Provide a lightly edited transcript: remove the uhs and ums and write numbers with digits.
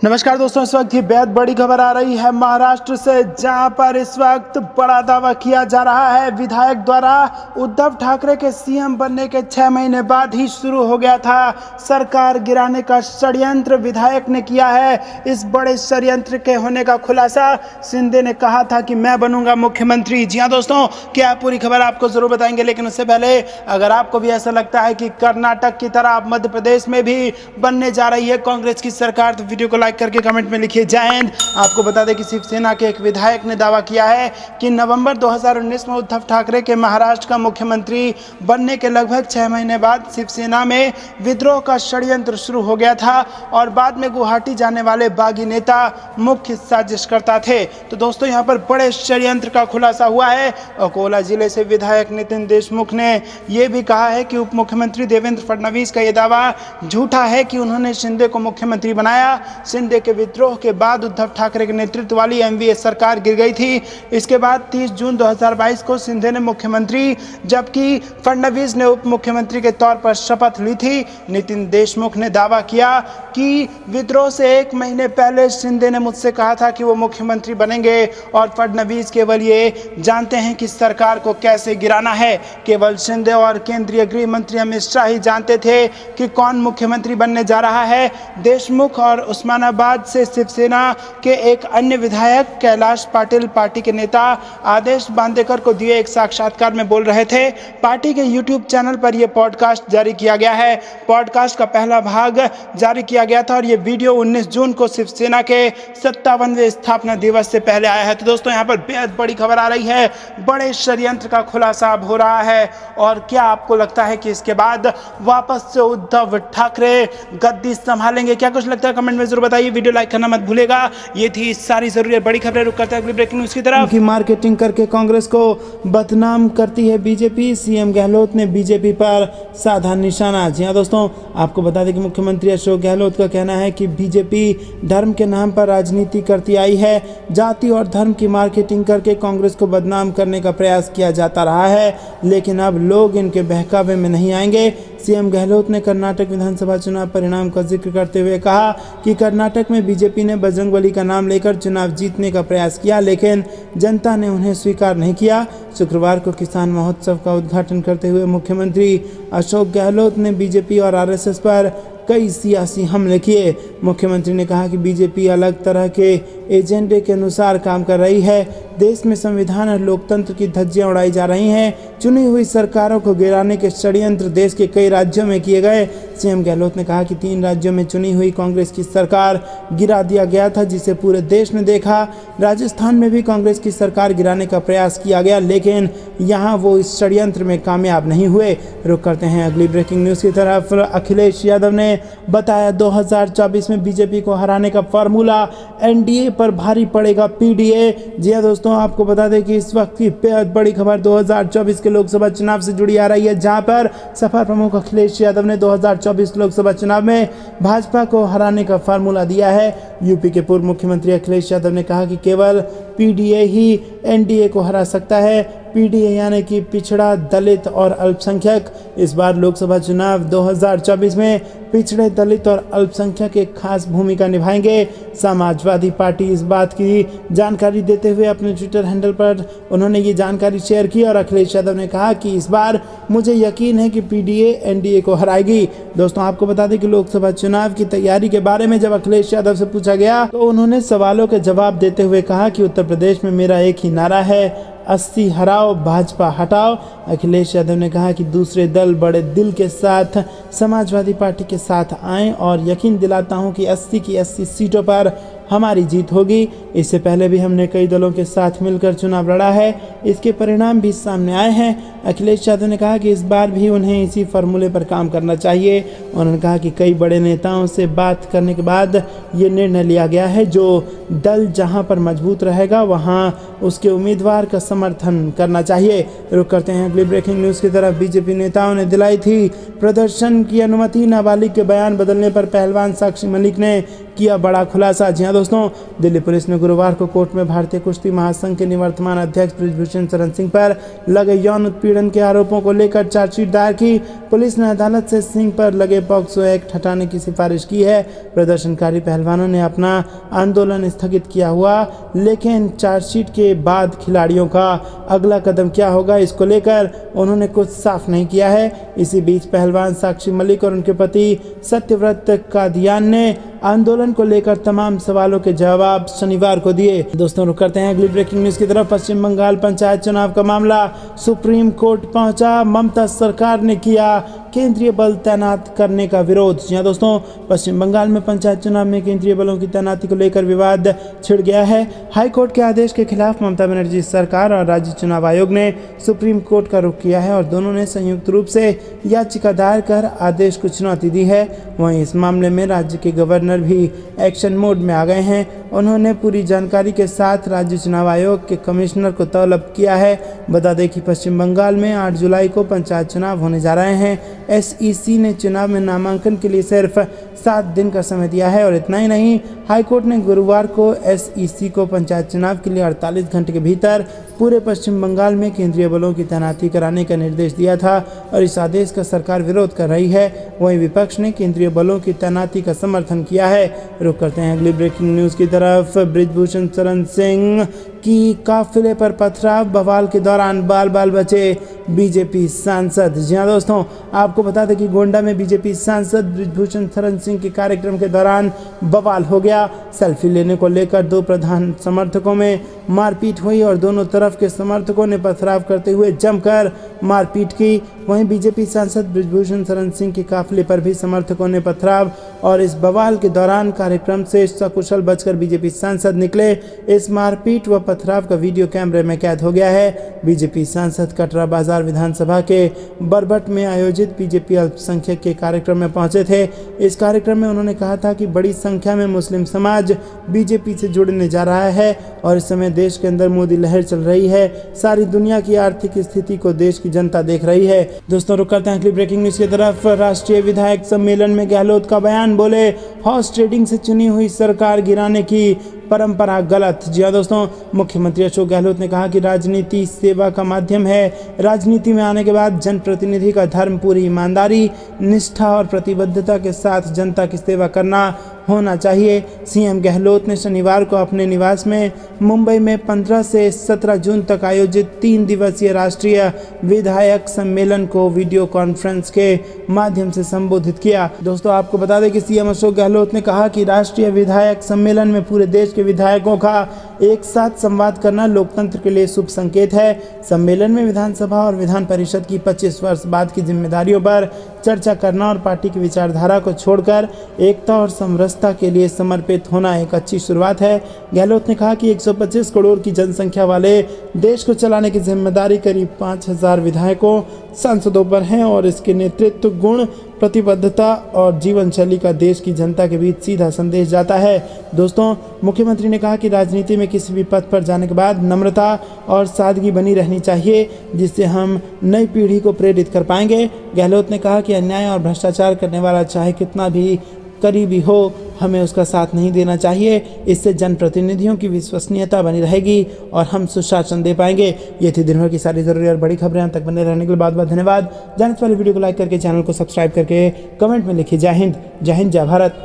नमस्कार दोस्तों, इस वक्त की बेहद बड़ी खबर आ रही है महाराष्ट्र से, जहां पर इस वक्त बड़ा दावा किया जा रहा है। विधायक द्वारा उद्धव ठाकरे के सीएम बनने के 6 महीने बाद ही शुरू हो गया था सरकार गिराने का षड्यंत्र विधायक ने किया है। इस बड़े षड्यंत्र के होने का खुलासा शिंदे ने कहा था कि मैं बनूंगा मुख्यमंत्री। जी हाँ दोस्तों, क्या पूरी खबर आपको जरूर बताएंगे, लेकिन उससे पहले अगर आपको भी ऐसा लगता है कि कर्नाटक की तरह अब मध्य प्रदेश में भी बनने जा रही है कांग्रेस की सरकार, तो वीडियो को लाइक करके कमेंट में लिखिए जय हिंद। आपको बता दें कि शिवसेना के एक विधायक ने दावा किया है कि नवंबर 2019 में उद्धव ठाकरे के महाराष्ट्र का मुख्यमंत्री बनने के लगभग 6 महीने बाद शिवसेना में विद्रोह का षड्यंत्र शुरू हो गया था और बाद में गुवाहाटी जाने वाले बागी नेता मुख्य साजिशकर्ता थे। तो दोस्तों, यहाँ पर बड़े षड्यंत्र का खुलासा हुआ है। अकोला जिले से विधायक नितिन देशमुख ने यह भी कहा है कि उप मुख्यमंत्री देवेंद्र फडणवीस का यह दावा झूठा है कि उन्होंने शिंदे को मुख्यमंत्री बनाया। शिंदे के विद्रोह के बाद उद्धव ठाकरे के नेतृत्व वाली एनडीए सरकार गिर गई थी। इसके बाद 30 जून 2022 को शिंदे ने मुख्यमंत्री जबकि फडणवीस ने उप मुख्यमंत्री के तौर पर शपथ ली थी। नितिन देशमुख ने दावा किया कि विद्रोह से 1 महीने पहले शिंदे ने मुझसे कहा था कि वो मुख्यमंत्री बनेंगे और फडणवीस केवल ये जानते हैं कि सरकार को कैसे गिराना है। केवल शिंदे और केंद्रीय गृह मंत्री अमित शाह ही जानते थे कि कौन मुख्यमंत्री बनने जा रहा है। देशमुख और उस्मानाबाद से शिवसेना के एक अन्य विधायक कैलाश पाटिल पार्टी के नेता आदेश बांदेकर को दिए एक साक्षात्कार में बोल रहे थे। पार्टी के यूट्यूब चैनल पर यह पॉडकास्ट जारी किया गया है। पॉडकास्ट का पहला भाग जारी किया गया था और यह वीडियो 19 जून को शिवसेना के 57वें स्थापना दिवस से पहले आया है। तो दोस्तों, यहाँ पर बेहद बड़ी खबर आ रही है, बड़े षड्यंत्र का खुलासा अब हो रहा है। और क्या आपको लगता है कि इसके बाद वापस से उद्धव ठाकरे गद्दी संभालेंगे? क्या कुछ लगता है कमेंट में जरूर बताइए। वीडियो लाइक करना मत भूलेगा। ये थी सारी जरूरी बड़ी खबरें। रुक करते हैं अगली ब्रेकिंग न्यूज़ की तरफ। की मार्केटिंग करके कांग्रेस को बदनाम करती है बीजेपी। सीएम गहलोत ने बीजेपी पर साधा निशाना। जी हाँ दोस्तों, आपको बता दें कि मुख्यमंत्री अशोक गहलोत का कहना है कि बीजेपी धर्म के नाम पर राजनीति करती आई है। जाति और धर्म की मार्केटिंग करके कांग्रेस को बदनाम करने का प्रयास किया जाता रहा है, लेकिन अब लोग इनके बहकावे में नहीं आएंगे। सीएम गहलोत ने कर्नाटक विधानसभा चुनाव परिणाम का जिक्र करते हुए कहा कि कर्नाटक में बीजेपी ने बजरंगबली का नाम लेकर चुनाव जीतने का प्रयास किया, लेकिन जनता ने उन्हें स्वीकार नहीं किया। शुक्रवार को किसान महोत्सव का उद्घाटन करते हुए मुख्यमंत्री अशोक गहलोत ने बीजेपी और आरएसएस पर कई सियासी हमले किए। मुख्यमंत्री ने कहा कि बीजेपी अलग तरह के एजेंडे के अनुसार काम कर रही है। देश में संविधान और लोकतंत्र की धज्जियां उड़ाई जा रही हैं। चुनी हुई सरकारों को गिराने के षड्यंत्र देश के कई राज्यों में किए गए। सीएम गहलोत ने कहा कि 3 राज्यों में चुनी हुई कांग्रेस की सरकार गिरा दिया गया था, जिसे पूरे देश ने देखा। राजस्थान में भी कांग्रेस की सरकार गिराने का प्रयास किया गया, लेकिन यहाँ वो इस षड्यंत्र में कामयाब नहीं हुए। रुक करते हैं अगली ब्रेकिंग न्यूज़ की तरफ। अखिलेश यादव ने बताया 2024 में बीजेपी को हराने का फार्मूला, एनडीए पर भारी पड़ेगा पीडीए। जी हाँ दोस्तों, आपको बता दें कि इस वक्त की बेहद बड़ी खबर 2024 के लोकसभा चुनाव से जुड़ी आ रही है, जहां पर सपा प्रमुख अखिलेश यादव ने 2024 लोकसभा चुनाव में भाजपा को हराने का फार्मूला दिया है। यूपी के पूर्व मुख्यमंत्री अखिलेश यादव ने कहा कि केवल पीडीए ही एनडीए को हरा सकता है। पीडीए यानी कि पिछड़ा, दलित और अल्पसंख्यक। इस बार लोकसभा चुनाव 2024 में पिछड़े, दलित और अल्पसंख्यक एक खास भूमिका निभाएंगे। समाजवादी पार्टी इस बात की जानकारी देते हुए अपने ट्विटर हैंडल पर उन्होंने ये जानकारी शेयर की और अखिलेश यादव ने कहा कि इस बार मुझे यकीन है कि पीडीए एनडीए को हराएगी। दोस्तों, आपको बता दें कि लोकसभा चुनाव की तैयारी के बारे में जब अखिलेश यादव से पूछा गया तो उन्होंने सवालों के जवाब देते हुए कहा कि उत्तर प्रदेश में मेरा एक ही नारा है, 80 हराओ, भाजपा हटाओ। अखिलेश यादव ने कहा कि दूसरे दल बड़े दिल के साथ समाजवादी पार्टी के साथ आएं और यकीन दिलाता हूं कि 80 की 80 सीटों पर हमारी जीत होगी। इससे पहले भी हमने कई दलों के साथ मिलकर चुनाव लड़ा है, इसके परिणाम भी सामने आए हैं। अखिलेश यादव ने कहा कि इस बार भी उन्हें इसी फार्मूले पर काम करना चाहिए। उन्होंने कहा कि कई बड़े नेताओं से बात करने के बाद ये निर्णय लिया गया है, जो दल जहां पर मजबूत रहेगा वहां उसके उम्मीदवार का समर्थन करना चाहिए। रुक करते हैं अगली ब्रेकिंग न्यूज़ की तरफ। बीजेपी नेताओं ने दिलाई थी प्रदर्शन की अनुमति। नाबालिग के बयान बदलने पर पहलवान साक्षी मलिक ने किया बड़ा खुलासा। जी हाँ दोस्तों, दिल्ली पुलिस ने गुरुवार को कोर्ट में भारतीय कुश्ती महासंघ के निवर्तमान अध्यक्ष बृजभूषण शरण सिंह पर लगे यौन उत्पीड़न के आरोपों को लेकर चार्जशीट दायर की। पुलिस ने अदालत से सिंह पर लगे पॉक्सो एक्ट हटाने की सिफारिश की है। प्रदर्शनकारी पहलवानों ने अपना आंदोलन स्थगित किया हुआ, लेकिन चार्जशीट के बाद खिलाड़ियों का अगला कदम क्या होगा, इसको लेकर उन्होंने कुछ साफ नहीं किया है। इसी बीच पहलवान साक्षी मलिक और उनके पति सत्यव्रत कादियान ने आंदोलन को लेकर तमाम सवालों के जवाब शनिवार को दिए। दोस्तों, रुक करते हैं अगली ब्रेकिंग न्यूज की तरफ। पश्चिम बंगाल पंचायत चुनाव का मामला सुप्रीम कोर्ट पहुंचा। ममता सरकार ने किया केंद्रीय बल तैनात करने का विरोध। जी हाँ दोस्तों, पश्चिम बंगाल में पंचायत चुनाव में केंद्रीय बलों की तैनाती को लेकर विवाद छिड़ गया है। हाई कोर्ट के आदेश के खिलाफ ममता बनर्जी सरकार और राज्य चुनाव आयोग ने सुप्रीम कोर्ट का रुख किया है और दोनों ने संयुक्त रूप से याचिका दायर कर आदेश को चुनौती दी है। वहीं इस मामले में राज्य के गवर्नर भी एक्शन मोड में आ गए हैं। उन्होंने पूरी जानकारी के साथ राज्य चुनाव आयोग के कमिश्नर को तलब किया है। बता दें कि पश्चिम बंगाल में 8 जुलाई को पंचायत चुनाव होने जा रहे हैं। SEC ने चुनाव में नामांकन के लिए सिर्फ 7 दिन का समय दिया है और इतना ही नहीं, हाईकोर्ट ने गुरुवार को SEC को पंचायत चुनाव के लिए 48 घंटे के भीतर पूरे पश्चिम बंगाल में केंद्रीय बलों की तैनाती कराने का निर्देश दिया था और इस आदेश का सरकार विरोध कर रही है। वहीं विपक्ष ने केंद्रीय बलों की तैनाती का समर्थन किया है। रुक करते हैं अगली ब्रेकिंग न्यूज की तरफ। बृजभूषण शरण सिंह की काफिले पर पथराव, बवाल के दौरान बाल बाल बचे बीजेपी सांसद। जी हाँ दोस्तों, आपको बता दें कि गोंडा में बीजेपी सांसद बृजभूषण शरण सिंह के कार्यक्रम के दौरान बवाल हो गया। सेल्फी लेने को लेकर 2 प्रधान समर्थकों में मारपीट हुई और दोनों तरफ के समर्थकों ने पथराव करते हुए जमकर मारपीट की। वहीं बीजेपी सांसद बृजभूषण शरण सिंह के काफिले पर भी समर्थकों ने पथराव और इस बवाल के दौरान कार्यक्रम से सकुशल बचकर बीजेपी सांसद निकले। इस मारपीट व पथराव का वीडियो कैमरे में कैद हो गया है। बीजेपी सांसद कटरा बाजार विधानसभा के बरबट में आयोजित बीजेपी अल्पसंख्यक के कार्यक्रम में पहुंचे थे। इस कार्यक्रम में उन्होंने कहा था कि बड़ी संख्या में मुस्लिम समाज बीजेपी से जुड़ने जा रहा है और इस समय देश के अंदर मोदी लहर चल रही है। सारी दुनिया की आर्थिक स्थिति को देश की जनता देख रही है। दोस्तों, रुक करते हैं अगली ब्रेकिंग न्यूज की तरफ। राष्ट्रीय विधायक सम्मेलन में गहलोत का बयान, बोले हॉर्स ट्रेडिंग से चुनी हुई सरकार गिराने की परंपरा गलत। जी हाँ दोस्तों, मुख्यमंत्री अशोक गहलोत ने कहा कि राजनीति सेवा का माध्यम है। राजनीति में आने के बाद जनप्रतिनिधि का धर्म पूरी ईमानदारी, निष्ठा और प्रतिबद्धता के साथ जनता की सेवा करना होना चाहिए। सीएम गहलोत ने शनिवार को अपने निवास में मुंबई में 15 से 17 जून तक आयोजित 3 दिवसीय राष्ट्रीय विधायक सम्मेलन को वीडियो कॉन्फ्रेंस के माध्यम से संबोधित किया। दोस्तों, आपको बता दें कि सीएम अशोक गहलोत ने कहा कि राष्ट्रीय विधायक सम्मेलन में पूरे देश के विधायकों का एक साथ संवाद करना लोकतंत्र के लिए शुभ संकेत है। सम्मेलन में विधानसभा और विधान परिषद की 25 वर्ष बाद की जिम्मेदारियों पर चर्चा करना और पार्टी की विचारधारा को छोड़कर एकता और समरसता के लिए समर्पित होना एक अच्छी शुरुआत है। गहलोत ने कहा कि 125 करोड़ की जनसंख्या वाले देश को चलाने की जिम्मेदारी करीब 5000 विधायकों सांसदों पर है और इसके नेतृत्व गुण, प्रतिबद्धता और जीवन शैली का देश की जनता के बीच सीधा संदेश जाता है। दोस्तों, मुख्यमंत्री ने कहा कि राजनीति में किसी भी पद पर जाने के बाद नम्रता और सादगी बनी रहनी चाहिए, जिससे हम नई पीढ़ी को प्रेरित कर पाएंगे। गहलोत ने कहा कि अन्याय और भ्रष्टाचार करने वाला चाहे कितना भी करीबी हो, हमें उसका साथ नहीं देना चाहिए। इससे जनप्रतिनिधियों की विश्वसनीयता बनी रहेगी और हम सुशासन दे पाएंगे। ये थी दिन भर की सारी जरूरी और बड़ी खबरें। यहाँ तक बने रहने के लिए बहुत बहुत धन्यवाद। जानने वाले वीडियो को लाइक करके, चैनल को सब्सक्राइब करके कमेंट में लिखिए जय हिंद, जय भारत।